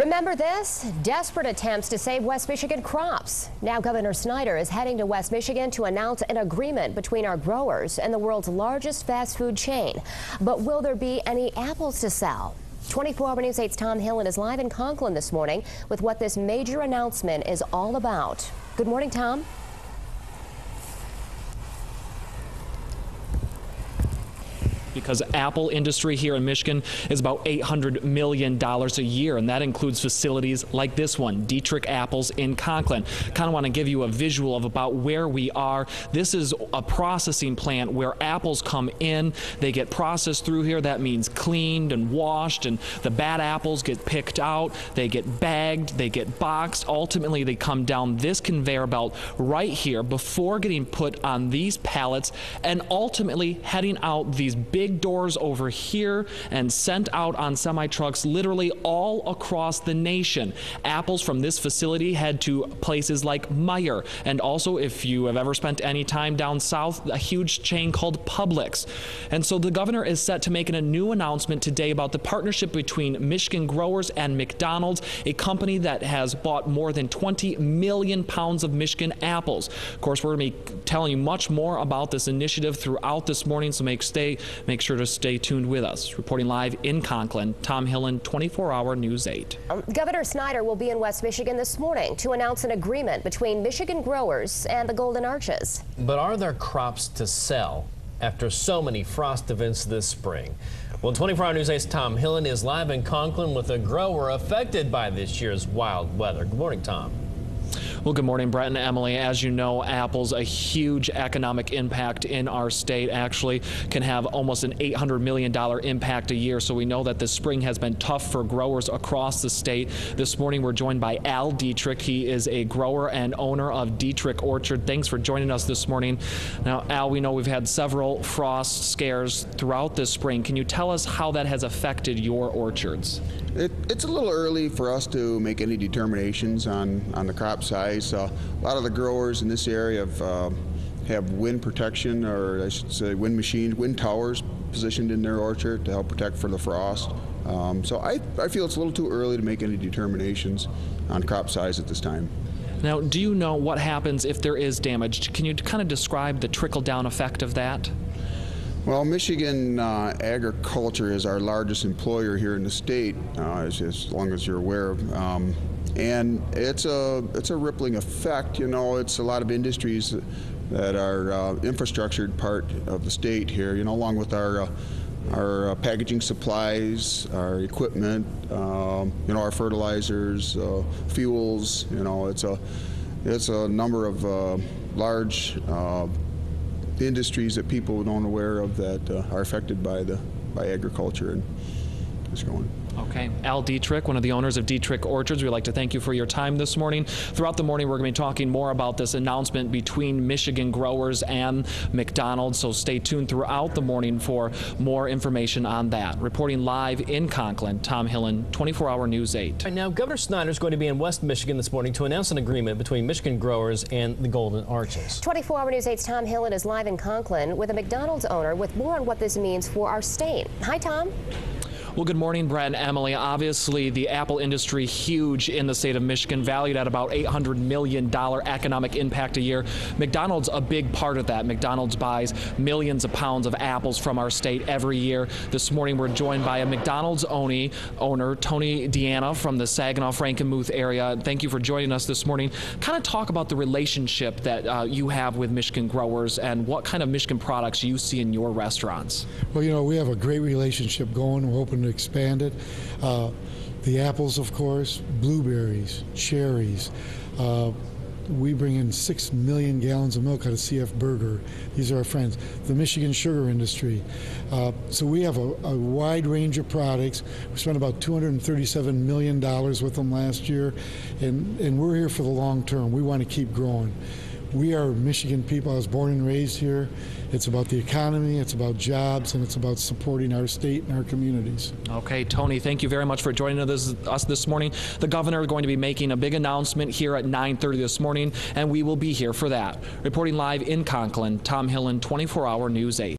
Remember this? Desperate attempts to save West Michigan crops. Now Governor Snyder is heading to West Michigan to announce an agreement between our growers and the world's largest fast food chain. But will there be any apples to sell? 24-Hour News 8's Tom Hillen is live in Conklin this morning with what this major announcement is all about. Good morning, Tom. Because apple industry here in Michigan is about $800 million a year, and that includes facilities like this one, Dietrich Apples in Conklin. Kind of want to give you a visual of about where we are. This is a processing plant where apples come in, they get processed through here. That means cleaned and washed, and the bad apples get picked out, they get bagged, they get boxed. Ultimately, they come down this conveyor belt right here before getting put on these pallets and ultimately heading out these big doors over here and sent out on semi-trucks literally all across the nation. Apples from this facility head to places like Meijer, and also, if you have ever spent any time down south, a huge chain called Publix. And so the governor is set to make a new announcement today about the partnership between Michigan growers and McDonald's, a company that has bought more than 20 million pounds of Michigan apples. Of course, we're going to be telling you much more about this initiative throughout this morning, so make sure to stay tuned with us. Reporting live in Conklin, Tom Hillen, 24-Hour News 8. Governor Snyder will be in West Michigan this morning to announce an agreement between Michigan growers and the Golden Arches. But are there crops to sell after so many frost events this spring? Well, 24-Hour News 8's Tom Hillen is live in Conklin with a grower affected by this year's wild weather. Good morning, Tom. Well, good morning, Brett and Emily. As you know, apples, a huge economic impact in our state, actually can have almost an $800 million impact a year. So we know that this spring has been tough for growers across the state. This morning, we're joined by Al Dietrich. He is a grower and owner of Dietrich Orchard. Thanks for joining us this morning. Now, Al, we know we've had several frost scares throughout this spring. Can you tell us how that has affected your orchards? It's a little early for us to make any determinations on the crop size. A lot of the growers in this area have wind protection, or I should say wind towers positioned in their orchard to help protect for the frost. So I feel it's a little too early to make any determinations on crop size at this time. Now, do you know what happens if there is damage? Can you kind of describe the trickle-down effect of that? Well, Michigan agriculture is our largest employer here in the state, as long as you're aware of. And it's a rippling effect. You know, it's a lot of industries that are infrastructured part of the state here, you know, along with our packaging supplies, our equipment, you know, our fertilizers, fuels. You know, it's a number of large industries that people aren't aware of that are affected by agriculture and it's going. Okay. Al Dietrich, one of the owners of Dietrich Orchards, we'd like to thank you for your time this morning. Throughout the morning, we're going to be talking more about this announcement between Michigan growers and McDonald's, so stay tuned throughout the morning for more information on that. Reporting live in Conklin, Tom Hillen, 24-Hour News 8. Right now, Governor Snyder is going to be in West Michigan this morning to announce an agreement between Michigan growers and the Golden Arches. 24-Hour News 8's Tom Hillen is live in Conklin with a McDonald's owner with more on what this means for our state. Hi, Tom. Well, good morning, Brad and Emily. Obviously, the apple industry huge in the state of Michigan, valued at about $800 million economic impact a year. McDonald's a big part of that. McDonald's buys millions of pounds of apples from our state every year. This morning, we're joined by a McDonald's owner, Tony Deanna from the Saginaw-Frankenmuth area. Thank you for joining us this morning. Kind of talk about the relationship that you have with Michigan growers and what kind of Michigan products you see in your restaurants. Well, you know, we have a great relationship going. We're hoping to expand it. The apples, of course, blueberries, cherries. We bring in 6 million gallons of milk out of CF Burger. These are our friends. The Michigan sugar industry. So we have a wide range of products. We spent about $237 million with them last year, and we're here for the long term. We want to keep growing. We are Michigan people. I was born and raised here. It's about the economy, it's about jobs, and it's about supporting our state and our communities. Okay, Tony, thank you very much for joining us this morning. The governor is going to be making a big announcement here at 9:30 this morning, and we will be here for that. Reporting live in Conklin, Tom Hillen, 24-Hour News 8.